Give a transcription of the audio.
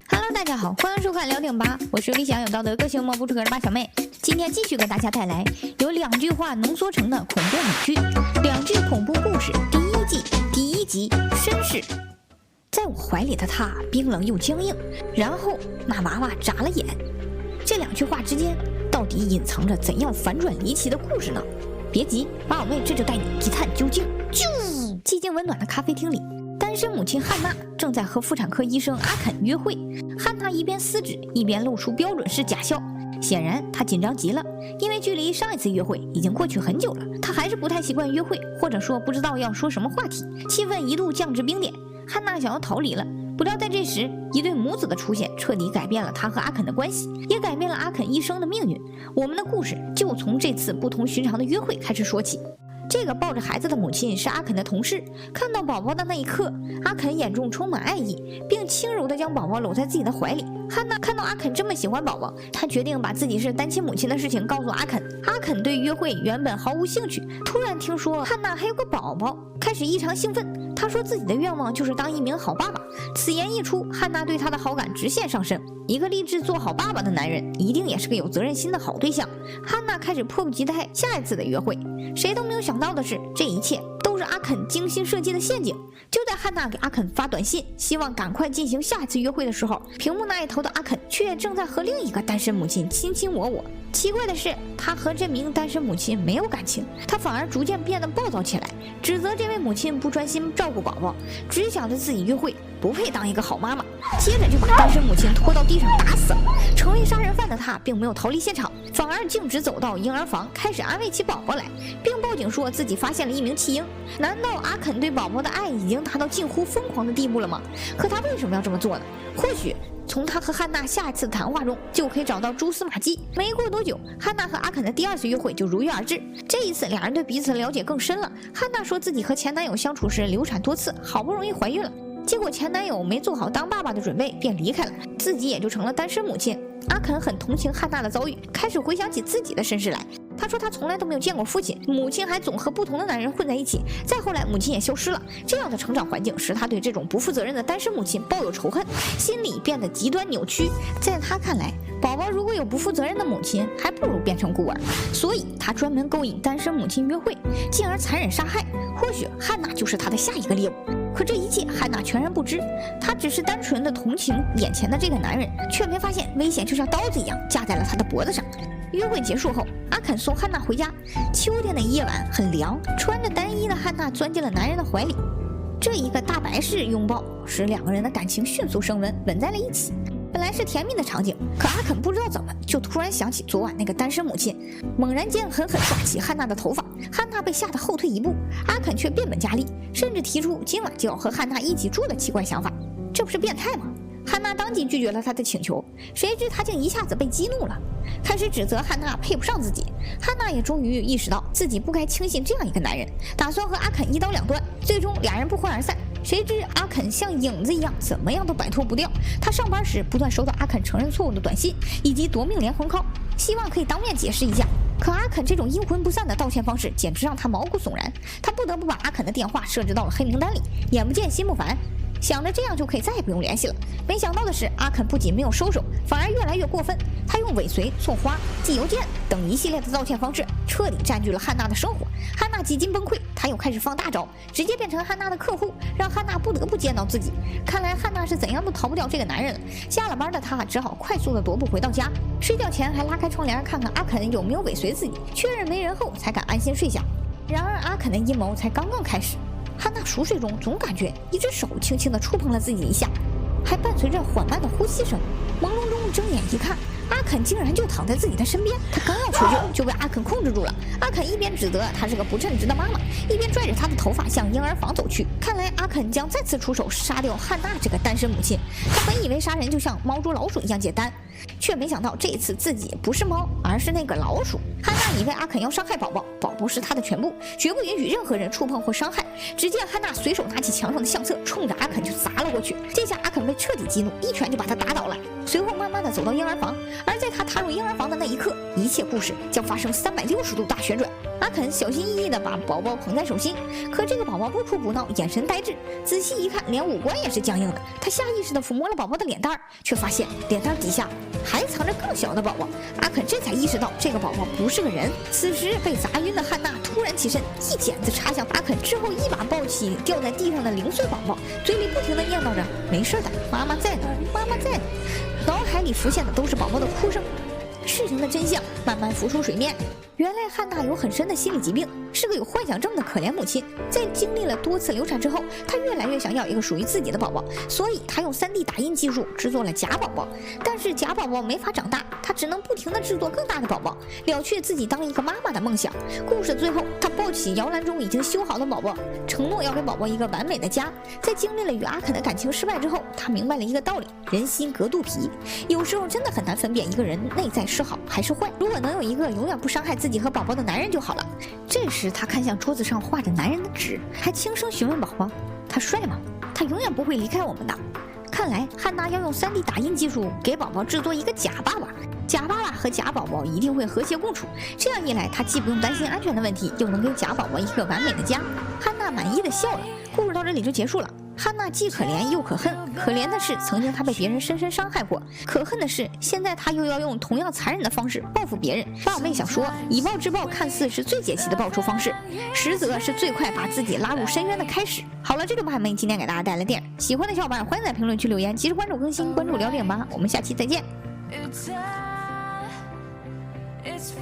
Hello， 大家好，欢迎收看聊顶吧，我是理想有道德、个性默不出格的八小妹。今天继续给大家带来由2句话浓缩成的恐怖美剧《2句恐怖故事》第1季第1集绅士。在我怀里的他冰冷又僵硬，然后那娃娃眨了眼。这2句话之间到底隐藏着怎样反转离奇的故事呢？别急，八小妹这就带你一探究竟。寂静温暖的咖啡厅里，单身母亲汉娜正在和妇产科医生阿肯约会。汉娜一边撕纸一边露出标准式假笑，显然她紧张极了，因为距离上一次约会已经过去很久了，她还是不太习惯约会，或者说不知道要说什么话题，气氛一度降至冰点。汉娜想要逃离了，不料在这时，一对母子的出现彻底改变了她和阿肯的关系，也改变了阿肯一生的命运。我们的故事就从这次不同寻常的约会开始说起。这个抱着孩子的母亲是阿肯的同事，看到宝宝的那一刻，阿肯眼中充满爱意，并轻柔地将宝宝搂在自己的怀里。汉娜看到阿肯这么喜欢宝宝，她决定把自己是单亲母亲的事情告诉阿肯。阿肯对约会原本毫无兴趣，突然听说汉娜还有个宝宝，开始异常兴奋。他说自己的愿望就是当一名好爸爸。此言一出，汉娜对他的好感直线上升。一个立志做好爸爸的男人，一定也是个有责任心的好对象。汉娜开始迫不及待下一次的约会。谁都没有想到的是，这一切都是阿肯精心设计的陷阱。就在汉娜给阿肯发短信，希望赶快进行下一次约会的时候，屏幕那一头的阿肯却正在和另一个单身母亲卿卿我我。奇怪的是，他和这名单身母亲没有感情，他反而逐渐变得暴躁起来，指责这位母亲不专心照顾宝宝，只想着自己约会，不配当一个好妈妈。接着就把单身母亲拖到地上打死了。成为杀人犯的他并没有逃离现场，反而径直走到婴儿房，开始安慰起宝宝来，并报警说自己发现了一名弃婴。难道阿肯对宝宝的爱已经达到近乎疯狂的地步了吗？可他为什么要这么做呢？或许从他和汉娜下一次谈话中就可以找到蛛丝马迹。没过多久，汉娜和阿肯的第2次约会就如约而至。这一次，2人对彼此的了解更深了。汉娜说自己和前男友相处时流产多次，好不容易怀孕了，结果前男友没做好当爸爸的准备便离开了，自己也就成了单身母亲。阿肯很同情汉娜的遭遇，开始回想起自己的身世来。他说他从来都没有见过父亲，母亲还总和不同的男人混在一起，再后来母亲也消失了。这样的成长环境使他对这种不负责任的单身母亲抱有仇恨，心理变得极端扭曲。在他看来，宝宝如果有不负责任的母亲，还不如变成孤儿，所以他专门勾引单身母亲约会，进而残忍杀害。或许汉娜就是他的下一个猎物。可这一切汉娜全然不知，她只是单纯的同情眼前的这个男人，却没发现危险就像刀子一样架在了他的脖子上。约会结束后，阿肯送汉娜回家。秋天的夜晚很凉，穿着单衣的汉娜钻进了男人的怀里。这一个大白式拥抱使2个人的感情迅速升温，吻在了一起。本来是甜蜜的场景，可阿肯不知道怎么就突然想起昨晚那个单身母亲，猛然间狠狠抓起汉娜的头发。汉娜被吓得后退一步，阿肯却变本加厉，甚至提出今晚就要和汉娜一起住的奇怪想法。这不是变态吗？汉娜当即拒绝了他的请求，谁知他竟一下子被激怒了，开始指责汉娜配不上自己。汉娜也终于意识到自己不该轻信这样一个男人，打算和阿肯一刀两断。最终2人不欢而散。谁知阿肯像影子一样，怎么样都摆脱不掉。他上班时不断收到阿肯承认错误的短信，以及夺命连环 call， 希望可以当面解释一下。可阿肯这种阴魂不散的道歉方式简直让他毛骨悚然，他不得不把阿肯的电话设置到了黑名单里，眼不见心不烦。想着这样就可以再也不用联系了，没想到的是，阿肯不仅没有收手，反而越来越过分。他用尾随、送花、寄邮件等一系列的道歉方式，彻底占据了汉娜的生活。汉娜几近崩溃，他又开始放大招，直接变成汉娜的客户，让汉娜不得不见到自己。看来汉娜是怎样都逃不掉这个男人了。下了班的他只好快速的踱步回到家，睡觉前还拉开窗帘看看阿肯有没有尾随自己，确认没人后才敢安心睡下。然而阿肯的阴谋才刚刚开始。汉娜熟睡中总感觉一只手轻轻地触碰了自己一下，还伴随着缓慢的呼吸声。朦胧中睁眼一看，阿肯竟然就躺在自己的身边。他刚要求救，就被阿肯控制住了。阿肯一边指责他是个不称职的妈妈，一边拽着他的头发向婴儿房走去。看来阿肯将再次出手杀掉汉娜这个单身母亲。他本以为杀人就像猫捉老鼠一样简单，却没想到这一次自己不是猫，而是那个老鼠。汉娜以为阿肯要伤害宝宝，宝宝是他的全部，绝不允许任何人触碰或伤害。只见汉娜随手拿起墙上的相册，冲着阿肯就砸了过去。这下阿肯被彻底激怒，一拳就把他打倒了。随后慢慢的走到婴儿房，而在他踏入婴儿房的那一刻，一切故事将发生360度大旋转。阿肯小心翼翼地把宝宝捧在手心，可这个宝宝不哭不闹，眼神呆滞，仔细一看，连五官也是僵硬的。他下意识地抚摸了宝宝的脸蛋儿，却发现脸蛋底下还藏着更小的宝宝。阿肯这才意识到这个宝宝不是个人。此时被砸晕的汉娜突然起身，一剪子插向阿肯，之后一把抱起掉在地上的零碎宝宝，嘴里不停地念叨着：“没事的，妈妈在呢，妈妈在呢。”脑海里浮现的都是宝宝的哭声。事情的真相慢慢浮出水面，原来汉娜有很深的心理疾病，是个有幻想症的可怜母亲。在经历了多次流产之后，她越来越想要一个属于自己的宝宝，所以她用3D 打印技术制作了假宝宝。但是假宝宝没法长大，她只能不停地制作更大的宝宝，了却自己当一个妈妈的梦想。故事最后，她抱起摇篮中已经修好的宝宝，承诺要给宝宝一个完美的家。在经历了与阿肯的感情失败之后，她明白了一个道理：人心隔肚皮。有时候真的很难分辨一个人内在是好还是坏。如果能有一个永远不伤害自己和宝宝的男人就好了。这时他看向桌子上画着男人的纸，还轻声询问宝宝：“他帅吗？他永远不会离开我们的。”看来汉娜要用3D 打印技术给宝宝制作一个假爸爸，假爸爸和假宝宝一定会和谐共处。这样一来，他既不用担心安全的问题，又能给假宝宝一个完美的家。汉娜满意的笑了。故事到这里就结束了。汉娜既可怜又可恨，可怜的是曾经她被别人深深伤害过，可恨的是现在她又要用同样残忍的方式报复别人。爸妹想说，以暴制暴看似是最解气的报仇方式，实则是最快把自己拉入深渊的开始。好了，这种爸妹今天给大家带来电影，喜欢的小伙伴欢迎在评论区留言，及时关注更新，关注聊电影吧，我们下期再见。It's